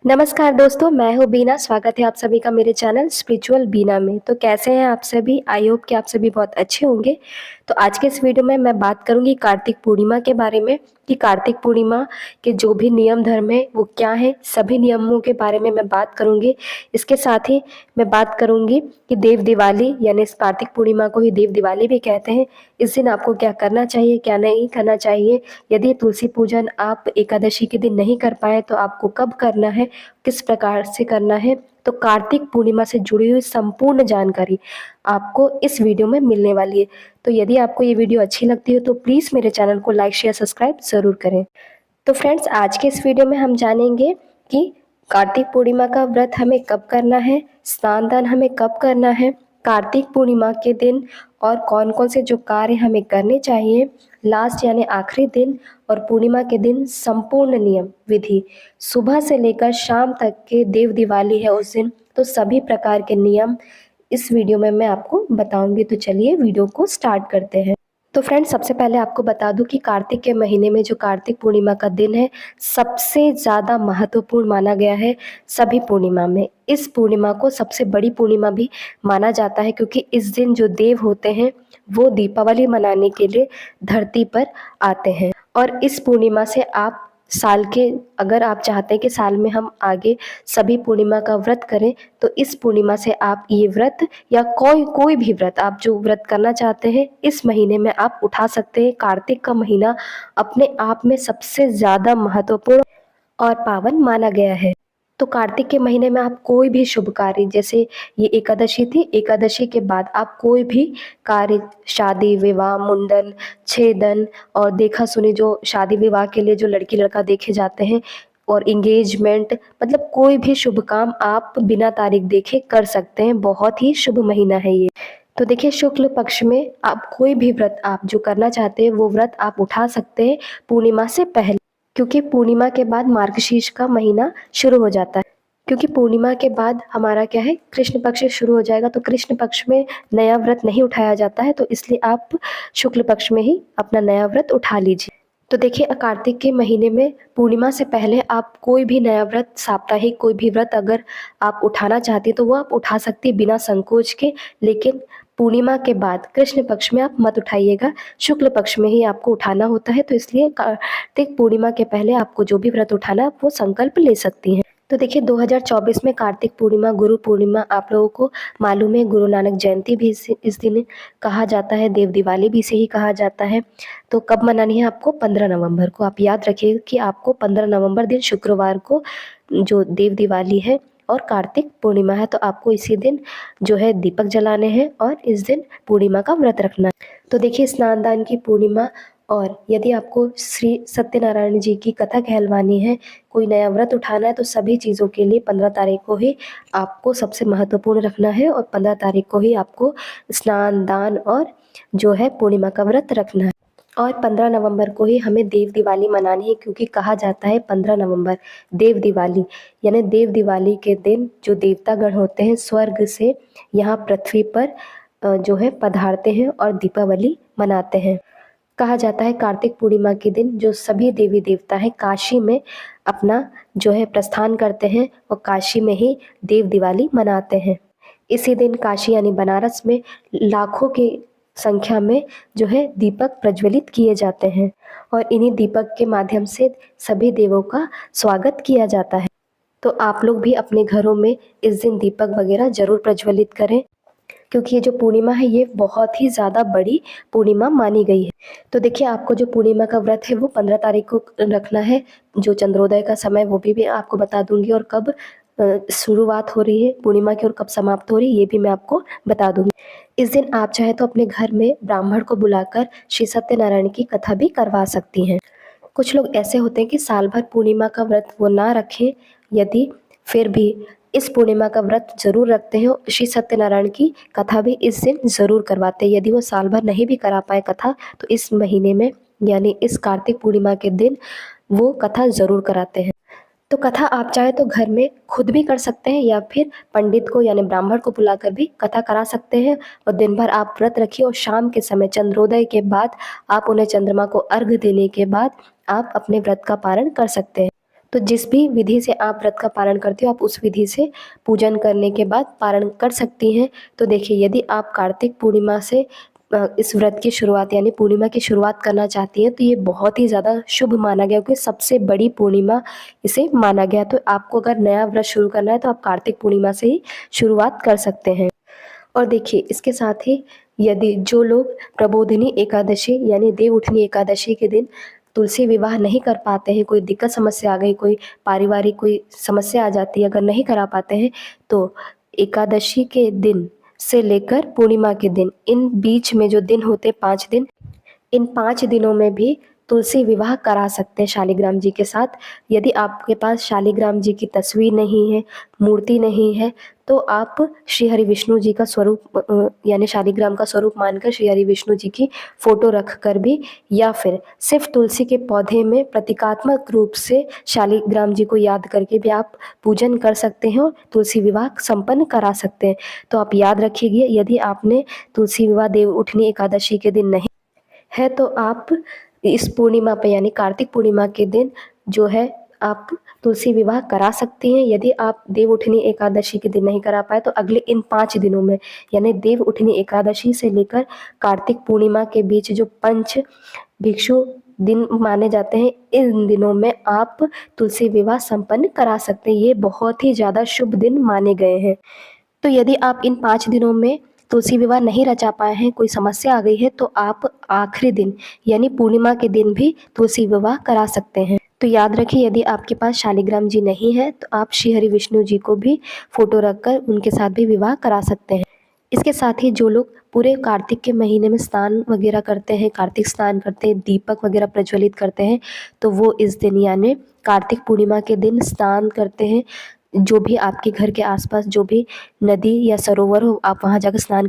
नमस्कार दोस्तों, मैं हूँ बीना। स्वागत है आप सभी का मेरे चैनल स्पिरिचुअल बीना में। तो कैसे हैं आप सभी? आई होप कि आप सभी बहुत अच्छे होंगे। तो आज के इस वीडियो में मैं बात करूंगी कार्तिक पूर्णिमा के बारे में कि कार्तिक पूर्णिमा के जो भी नियम धर्म है वो क्या है, सभी नियमों के बारे में मैं बात करूंगी। इसके साथ ही मैं बात करूंगी कि देव दिवाली यानी इस कार्तिक पूर्णिमा को ही देव दिवाली भी कहते हैं। इस दिन आपको क्या करना चाहिए, क्या नहीं करना चाहिए। यदि तुलसी पूजन आप एकादशी के दिन नहीं कर पाए तो आपको कब करना है, किस प्रकार से करना है। तो कार्तिक पूर्णिमा से जुड़ी हुई संपूर्ण जानकारी आपको इस वीडियो में मिलने वाली है। तो यदि आपको ये वीडियो अच्छी लगती है तो प्लीज़ मेरे चैनल को लाइक शेयर सब्सक्राइब ज़रूर करें। तो फ्रेंड्स, आज के इस वीडियो में हम जानेंगे कि कार्तिक पूर्णिमा का व्रत हमें कब करना है, स्नान दान हमें कब करना है, कार्तिक पूर्णिमा के दिन और कौन कौन से जो कार्य हमें करने चाहिए, लास्ट यानी आखिरी दिन और पूर्णिमा के दिन संपूर्ण नियम विधि, सुबह से लेकर शाम तक के देव दिवाली है उस दिन, तो सभी प्रकार के नियम इस वीडियो में मैं आपको बताऊंगी। तो चलिए वीडियो को स्टार्ट करते हैं। तो फ्रेंड्स, सबसे पहले आपको बता दूं कि कार्तिक के महीने में जो कार्तिक पूर्णिमा का दिन है सबसे ज़्यादा महत्वपूर्ण माना गया है सभी पूर्णिमा में। इस पूर्णिमा को सबसे बड़ी पूर्णिमा भी माना जाता है क्योंकि इस दिन जो देव होते हैं वो दीपावली मनाने के लिए धरती पर आते हैं। और इस पूर्णिमा से आप साल के, अगर आप चाहते हैं कि साल में हम आगे सभी पूर्णिमा का व्रत करें तो इस पूर्णिमा से आप ये व्रत या कोई कोई भी व्रत आप जो व्रत करना चाहते हैं इस महीने में आप उठा सकते हैं। कार्तिक का महीना अपने आप में सबसे ज़्यादा महत्वपूर्ण और पावन माना गया है। तो कार्तिक के महीने में आप कोई भी शुभ कार्य, जैसे ये एकादशी थी, एकादशी के बाद आप कोई भी कार्य, शादी विवाह, मुंडन, छेदन और देखा सुनी, जो शादी विवाह के लिए जो लड़की लड़का देखे जाते हैं, और इंगेजमेंट, मतलब कोई भी शुभ काम आप बिना तारीख देखे कर सकते हैं। बहुत ही शुभ महीना है ये। तो देखिए, शुक्ल पक्ष में आप कोई भी व्रत आप जो करना चाहते हैं वो व्रत आप उठा सकते हैं पूर्णिमा से पहले, क्योंकि पूर्णिमा के बाद मार्गशीर्ष का महीना शुरू हो जाता है। क्योंकि पूर्णिमा के बाद हमारा क्या है, कृष्ण पक्ष शुरू हो जाएगा। तो कृष्ण पक्ष में नया व्रत नहीं उठाया जाता है, तो इसलिए आप शुक्ल पक्ष में ही अपना नया व्रत उठा लीजिए। तो देखिए, कार्तिक के महीने में पूर्णिमा से पहले आप कोई भी नया व्रत, साप्ताहिक कोई भी व्रत अगर आप उठाना चाहती हैं तो वो आप उठा सकती हैं बिना संकोच के। लेकिन पूर्णिमा के बाद कृष्ण पक्ष में आप मत उठाइएगा, शुक्ल पक्ष में ही आपको उठाना होता है। तो इसलिए कार्तिक पूर्णिमा के पहले आपको जो भी व्रत उठाना है वो संकल्प ले सकती हैं। तो देखिए, 2024 में कार्तिक पूर्णिमा, गुरु पूर्णिमा, आप लोगों को मालूम है, गुरु नानक जयंती भी इस दिन कहा जाता है, देव दिवाली भी इसे ही कहा जाता है। तो कब मनानी है आपको? 15 नवंबर को। आप याद रखिए कि आपको 15 नवंबर दिन शुक्रवार को जो देव दिवाली है और कार्तिक पूर्णिमा है, तो आपको इसी दिन जो है दीपक जलाने हैं और इस दिन पूर्णिमा का व्रत रखना है। तो देखिए, स्नान दान की पूर्णिमा, और यदि आपको श्री सत्यनारायण जी की कथा कहलवानी है, कोई नया व्रत उठाना है, तो सभी चीज़ों के लिए 15 तारीख को ही आपको सबसे महत्वपूर्ण रखना है और 15 तारीख को ही आपको स्नान दान और जो है पूर्णिमा का व्रत रखना है। और 15 नवंबर को ही हमें देव दिवाली मनानी है, क्योंकि कहा जाता है 15 नवंबर देव दिवाली, यानी देव दिवाली के दिन जो देवतागण होते हैं स्वर्ग से यहाँ पृथ्वी पर जो है पधारते हैं और दीपावली मनाते हैं। कहा जाता है कार्तिक पूर्णिमा के दिन जो सभी देवी देवता हैं काशी में अपना जो है प्रस्थान करते हैं और काशी में ही देव दिवाली मनाते हैं। इसी दिन काशी यानी बनारस में लाखों की संख्या में जो है दीपक प्रज्वलित किए जाते हैं और इन्हीं दीपक के माध्यम से सभी देवों का स्वागत किया जाता है। तो आप लोग भी अपने घरों में इस दिन दीपक वगैरह जरूर प्रज्वलित करें, क्योंकि ये जो पूर्णिमा है ये बहुत ही ज़्यादा बड़ी पूर्णिमा मानी गई है। तो देखिए, आपको जो पूर्णिमा का व्रत है वो 15 तारीख को रखना है। जो चंद्रोदय का समय वो भी आपको बता दूंगी, और कब शुरुआत हो रही है पूर्णिमा की और कब समाप्त हो रही है ये भी मैं आपको बता दूंगी। इस दिन आप चाहे तो अपने घर में ब्राह्मण को बुलाकर श्री सत्यनारायण की कथा भी करवा सकती हैं। कुछ लोग ऐसे होते हैं कि साल भर पूर्णिमा का व्रत वो ना रखें, यदि फिर भी इस पूर्णिमा का व्रत जरूर रखते हैं, श्री सत्यनारायण की कथा भी इस दिन ज़रूर करवाते हैं। यदि वो साल भर नहीं भी करा पाए कथा तो इस महीने में यानी इस कार्तिक पूर्णिमा के दिन वो कथा ज़रूर कराते हैं। तो कथा आप चाहे तो घर में खुद भी कर सकते हैं या फिर पंडित को यानी ब्राह्मण को बुलाकर भी कथा करा सकते हैं। और दिन भर आप व्रत रखिए और शाम के समय चंद्रोदय के बाद आप उन्हें चंद्रमा को अर्घ देने के बाद आप अपने व्रत का पारण कर सकते हैं। तो जिस भी विधि से आप व्रत का पारण करते हो, आप उस विधि से पूजन करने के बाद पारण कर सकती हैं। तो देखिए, यदि आप कार्तिक पूर्णिमा से इस व्रत की शुरुआत यानी पूर्णिमा की शुरुआत करना चाहती हैं, तो ये बहुत ही ज़्यादा शुभ माना गया, क्योंकि सबसे बड़ी पूर्णिमा इसे माना गया। तो आपको अगर नया व्रत शुरू करना है तो आप कार्तिक पूर्णिमा से ही शुरुआत कर सकते हैं। और देखिए, इसके साथ ही यदि जो लोग प्रबोधिनी एकादशी यानी देव उठनी एकादशी के दिन तुलसी विवाह नहीं कर पाते हैं, कोई दिक्कत समस्या आ गई, कोई पारिवारिक कोई समस्या आ जाती है, अगर नहीं करा पाते हैं, तो एकादशी के दिन से लेकर पूर्णिमा के दिन, इन बीच में जो दिन होते हैं 5 दिन, इन 5 दिनों में भी तुलसी विवाह करा सकते हैं शालिग्राम जी के साथ। यदि आपके पास शालिग्राम जी की तस्वीर नहीं है, मूर्ति नहीं है, तो आप श्री हरि विष्णु जी का स्वरूप यानी शालिग्राम का स्वरूप मानकर श्री हरि विष्णु जी की फ़ोटो रख कर भी, या फिर सिर्फ तुलसी के पौधे में प्रतीकात्मक रूप से शालिग्राम जी को याद करके भी आप पूजन कर सकते हैं और तुलसी विवाह संपन्न करा सकते हैं। तो आप याद रखिए, यदि आपने तुलसी विवाह देव उठनी एकादशी के दिन नहीं है, तो आप इस पूर्णिमा पे यानी कार्तिक पूर्णिमा के दिन जो है आप तुलसी विवाह करा सकती हैं। यदि आप देव उठनी एकादशी के दिन नहीं करा पाए, तो अगले इन 5 दिनों में यानी देव उठनी एकादशी से लेकर कार्तिक पूर्णिमा के बीच जो पंच भिक्षु दिन माने जाते हैं, इन दिनों में आप तुलसी विवाह संपन्न करा सकते हैं। ये बहुत ही ज़्यादा शुभ दिन माने गए हैं। तो यदि आप इन 5 दिनों में तुलसी विवाह नहीं रचा पाए हैं, कोई समस्या आ गई है, तो आप आखिरी दिन यानी पूर्णिमा के दिन भी तुलसी विवाह करा सकते हैं। तो याद रखिए, यदि आपके पास शालिग्राम जी नहीं है, तो आप श्री हरि विष्णु जी को भी फ़ोटो रखकर उनके साथ भी विवाह करा सकते हैं। इसके साथ ही जो लोग पूरे कार्तिक के महीने में स्नान वगैरह करते हैं, कार्तिक स्नान करते हैं, दीपक वगैरह प्रज्वलित करते हैं, तो वो इस दिन यानी कार्तिक पूर्णिमा के दिन स्नान करते हैं। जो भी आपके घर के आसपास जो भी नदी या सरोवर हो, आप वहाँ जाकर स्नान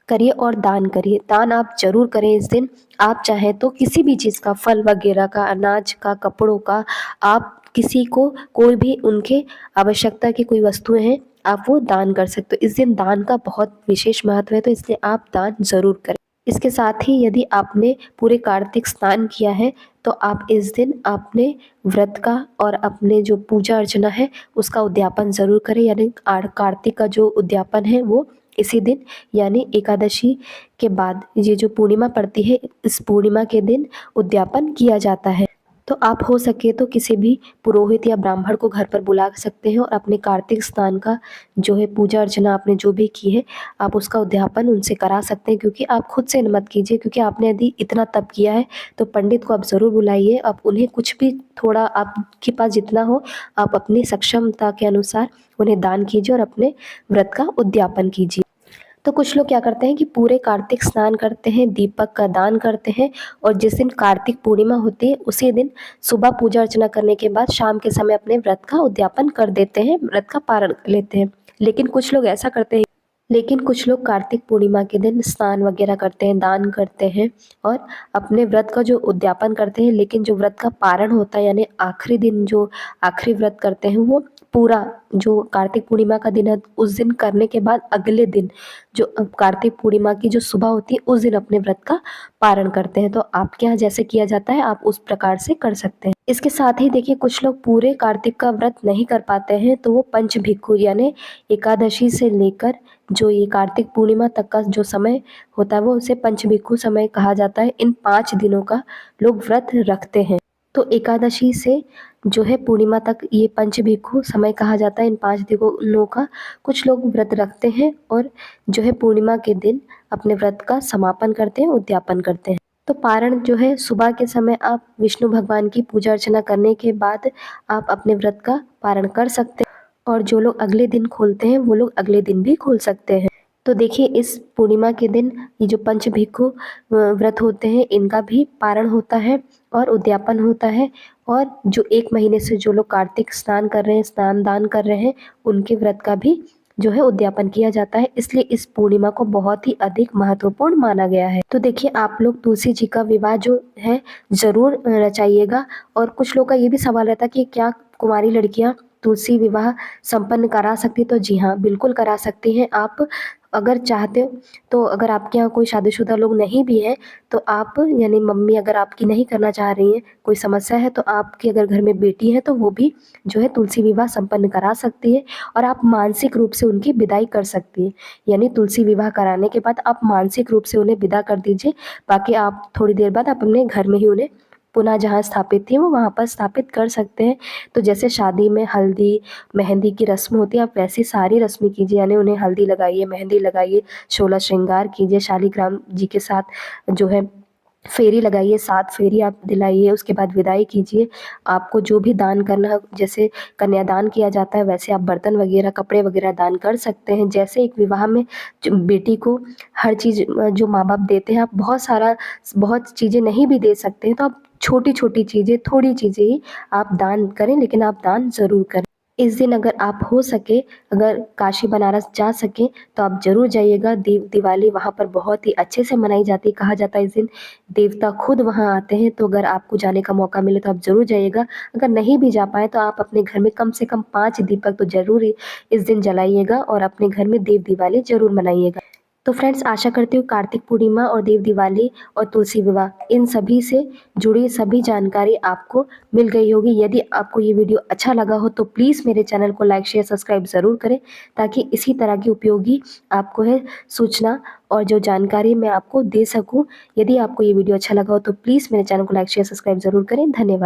करिए और दान करिए। दान आप ज़रूर करें इस दिन। आप चाहें तो किसी भी चीज़ का, फल वगैरह का, अनाज का, कपड़ों का, आप किसी को कोई भी उनके आवश्यकता की कोई वस्तुएं हैं, आप वो दान कर सकते हो। इस दिन दान का बहुत विशेष महत्व है, तो इसलिए आप दान ज़रूर करें। इसके साथ ही यदि आपने पूरे कार्तिक स्नान किया है, तो आप इस दिन अपने व्रत का और अपने जो पूजा अर्चना है उसका उद्यापन ज़रूर करें। यानी कार्तिक का जो उद्यापन है वो इसी दिन यानी एकादशी के बाद ये जो पूर्णिमा पड़ती है, इस पूर्णिमा के दिन उद्यापन किया जाता है। तो आप हो सके तो किसी भी पुरोहित या ब्राह्मण को घर पर बुला सकते हैं और अपने कार्तिक स्नान का जो है पूजा अर्चना आपने जो भी की है, आप उसका उद्यापन उनसे करा सकते हैं। क्योंकि आप खुद से मत कीजिए, क्योंकि आपने यदि इतना तप किया है तो पंडित को आप ज़रूर बुलाइए। आप उन्हें कुछ भी, थोड़ा आपके पास जितना हो, आप अपनी सक्षमता के अनुसार उन्हें दान कीजिए और अपने व्रत का उद्यापन कीजिए। तो कुछ लोग क्या करते हैं कि पूरे कार्तिक स्नान करते हैं, दीपक का दान करते हैं, और जिस दिन कार्तिक पूर्णिमा होती है उसी दिन सुबह पूजा अर्चना करने के बाद शाम के समय अपने व्रत का उद्यापन कर देते हैं, व्रत का पारण कर लेते हैं। लेकिन कुछ लोग ऐसा करते हैं, लेकिन कुछ लोग कार्तिक पूर्णिमा के दिन स्नान वगैरह करते हैं, दान करते हैं और अपने व्रत का जो उद्यापन करते हैं, लेकिन जो व्रत का पारण होता है यानी आखिरी दिन जो आखिरी व्रत करते हैं, वो पूरा जो कार्तिक पूर्णिमा का दिन है उस दिन करने के बाद अगले दिन जो कार्तिक पूर्णिमा की जो सुबह होती है उस दिन अपने व्रत का पारण करते हैं। तो आपके यहाँ जैसे किया जाता है आप उस प्रकार से कर सकते हैं। इसके साथ ही देखिए, कुछ लोग पूरे कार्तिक का व्रत नहीं कर पाते हैं, तो वो पंच भिक्खु यानी एकादशी से लेकर जो ये कार्तिक पूर्णिमा तक का जो समय होता है वो उसे पंच भिक्खु समय कहा जाता है। इन 5 दिनों का लोग व्रत रखते हैं। तो एकादशी से जो है पूर्णिमा तक ये पंच भिक्खु समय कहा जाता है। इन 5 दिनों का कुछ लोग व्रत रखते हैं और जो है पूर्णिमा के दिन अपने व्रत का समापन करते हैं, उद्यापन करते हैं। तो पारण जो है सुबह के समय आप विष्णु भगवान की पूजा अर्चना करने के बाद आप अपने व्रत का पारण कर सकते हैं, और जो लोग अगले दिन खोलते हैं वो लोग अगले दिन भी खोल सकते हैं। तो देखिए, इस पूर्णिमा के दिन ये जो पंच भिक्खु व्रत होते हैं इनका भी पारण होता है और उद्यापन होता है। और जो 1 महीने से जो लोग कार्तिक स्नान कर रहे हैं, स्नान दान कर रहे हैं, उनके व्रत का भी जो है उद्यापन किया जाता है। इसलिए इस पूर्णिमा को बहुत ही अधिक महत्वपूर्ण माना गया है। तो देखिए, आप लोग तुलसी जी का विवाह जो है ज़रूर रचाइएगा। और कुछ लोग का ये भी सवाल रहता है कि क्या कुंवारी लड़कियाँ तुलसी विवाह संपन्न करा सकती, तो जी हाँ, बिल्कुल करा सकती हैं आप अगर चाहते हो। तो अगर आपके यहाँ कोई शादीशुदा लोग नहीं भी हैं, तो आप यानी मम्मी अगर आपकी नहीं करना चाह रही हैं, कोई समस्या है, तो आपकी अगर घर में बेटी है तो वो भी जो है तुलसी विवाह संपन्न करा सकती है और आप मानसिक रूप से उनकी विदाई कर सकती हैं। यानी तुलसी विवाह कराने के बाद आप मानसिक रूप से उन्हें विदा कर दीजिए, बाकी आप थोड़ी देर बाद आप अपने घर में ही उन्हें पुनः जहाँ स्थापित थी वो वहाँ पर स्थापित कर सकते हैं। तो जैसे शादी में हल्दी, मेहंदी की रस्म होती है, आप वैसी सारी रस्में कीजिए, यानी उन्हें हल्दी लगाइए, मेहंदी लगाइए, 16 श्रृंगार कीजिए, शालिग्राम जी के साथ जो है फेरी लगाइए, 7 फेरी आप दिलाइए, उसके बाद विदाई कीजिए। आपको जो भी दान करना है, जैसे कन्यादान किया जाता है वैसे आप बर्तन वगैरह, कपड़े वगैरह दान कर सकते हैं। जैसे एक विवाह में जो बेटी को हर चीज़ जो माँ-बाप देते हैं, आप बहुत चीज़ें नहीं भी दे सकते हैं, तो आप छोटी-छोटी चीज़ें, थोड़ी चीज़ें ही आप दान करें, लेकिन आप दान ज़रूर करें। इस दिन अगर आप हो सके, अगर काशी बनारस जा सकें, तो आप ज़रूर जाइएगा। दिवाली वहाँ पर बहुत ही अच्छे से मनाई जाती है। कहा जाता है इस दिन देवता खुद वहाँ आते हैं, तो अगर आपको जाने का मौका मिले तो आप ज़रूर जाइएगा। अगर नहीं भी जा पाएँ तो आप अपने घर में कम से कम 5 दीपक तो ज़रूर इस दिन जलाइएगा और अपने घर में देव दिवाली ज़रूर मनाइएगा। तो फ्रेंड्स, आशा करती हूँ कार्तिक पूर्णिमा और देव दिवाली और तुलसी विवाह इन सभी से जुड़ी सभी जानकारी आपको मिल गई होगी। यदि आपको ये वीडियो अच्छा लगा हो तो प्लीज़ मेरे चैनल को लाइक, शेयर, सब्सक्राइब ज़रूर करें, ताकि इसी तरह की उपयोगी आपको है सूचना और जो जानकारी मैं आपको दे सकूँ। यदि आपको ये वीडियो अच्छा लगा हो तो प्लीज़ मेरे चैनल को लाइक, शेयर, सब्सक्राइब ज़रूर करें। धन्यवाद।